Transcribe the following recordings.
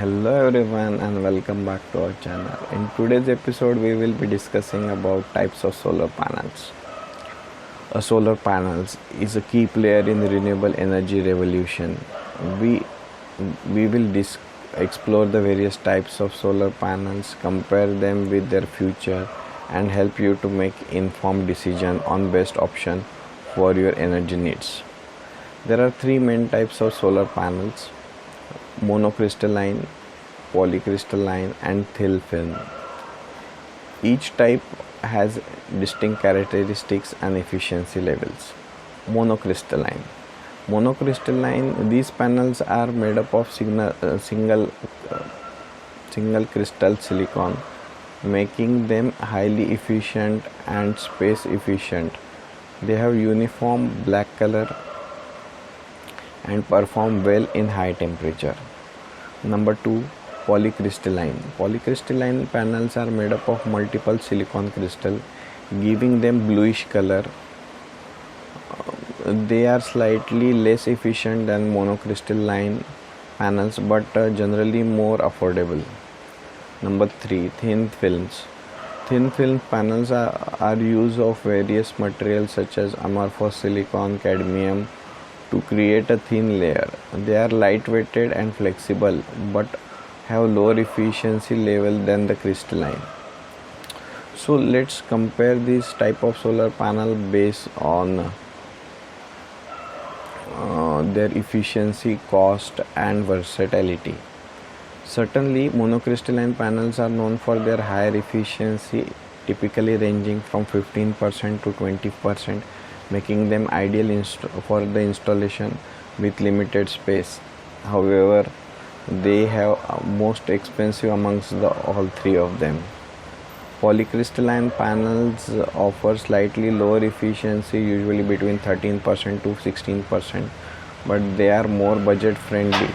Hello everyone and welcome back to our channel. In today's episode we will be discussing about types of solar panels. A solar panels is a key player in the renewable energy revolution. We we will explore the various types of solar panels, compare them with their future and help you to make informed decision on best option for your energy needs. There are three main types of solar panels: monocrystalline, polycrystalline and thin film. Each type has distinct characteristics and efficiency levels. Monocrystalline. Monocrystalline, these panels are made up of single crystal silicon, making them highly efficient and space efficient. They have uniform black color and perform well in high temperature. Number 2, polycrystalline. Polycrystalline panels are made up of multiple silicon crystal, giving them bluish color. They are slightly less efficient than monocrystalline panels but generally more affordable. Number 3, thin films. Thin film panels are use of various materials such as amorphous silicon, cadmium to create a thin layer. They are lightweighted and flexible but have lower efficiency level than the crystalline. So let's compare this type of solar panel based on their efficiency, cost and versatility. Certainly, monocrystalline panels are known for their higher efficiency, typically ranging from 15% to 20%, making them ideal for the installation with limited space. However, they have most expensive amongst all three of them. Polycrystalline panels offer slightly lower efficiency, usually between 13% to 16%, but they are more budget friendly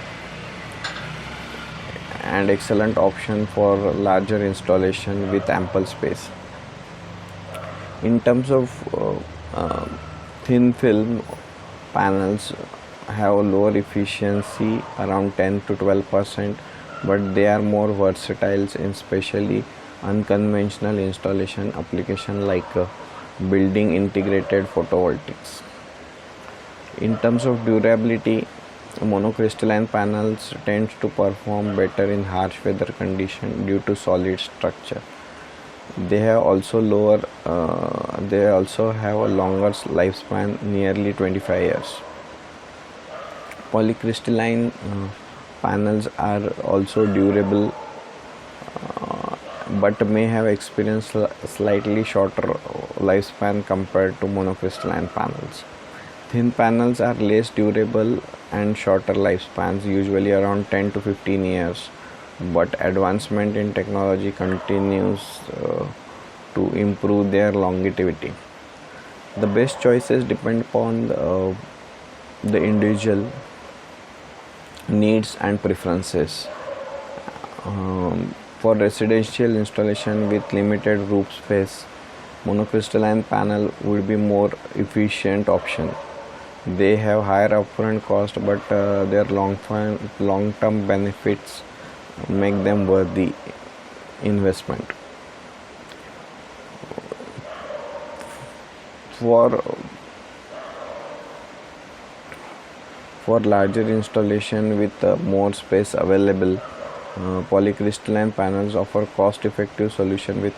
and excellent option for larger installation with ample space. In terms of thin film panels have lower efficiency, around 10 to 12%, but they are more versatile in especially unconventional installation application like building integrated photovoltaics. In terms of durability, monocrystalline panels tend to perform better in harsh weather conditions due to solid structure. They also have a longer lifespan, nearly 25 years. Polycrystalline panels are also durable but may have experienced slightly shorter lifespan compared to monocrystalline panels. Thin panels are less durable and shorter lifespans, usually around 10 to 15 years, but advancement in technology continues to improve their longevity. The best choices depend upon the individual needs and preferences. For residential installation with limited roof space, monocrystalline panel would be more efficient option. They have higher upfront cost, but their long-term benefits make them worthy investment. For larger installation with more space available, polycrystalline panels offer cost-effective solution with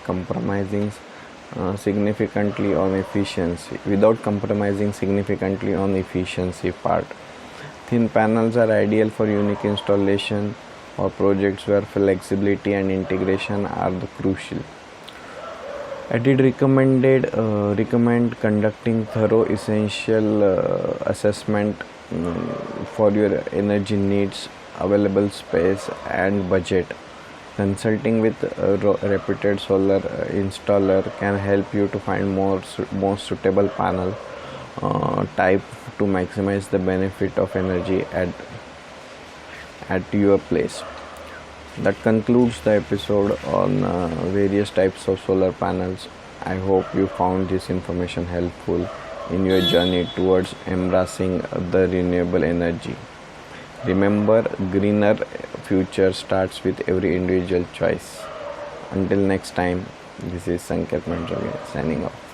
significantly on efficiency without compromising significantly on efficiency part. Thin panels are ideal for unique installation or projects where flexibility and integration are the crucial. I did recommend conducting thorough essential assessment for your energy needs, available space and budget. Consulting with a reputed solar installer can help you to find more suitable panel type to maximize the benefit of energy at your place. That concludes the episode on various types of solar panels. I hope you found this information helpful in your journey towards embracing the renewable energy. Remember, greener future starts with every individual choice. Until next time, this is Sanket Mandravi signing off.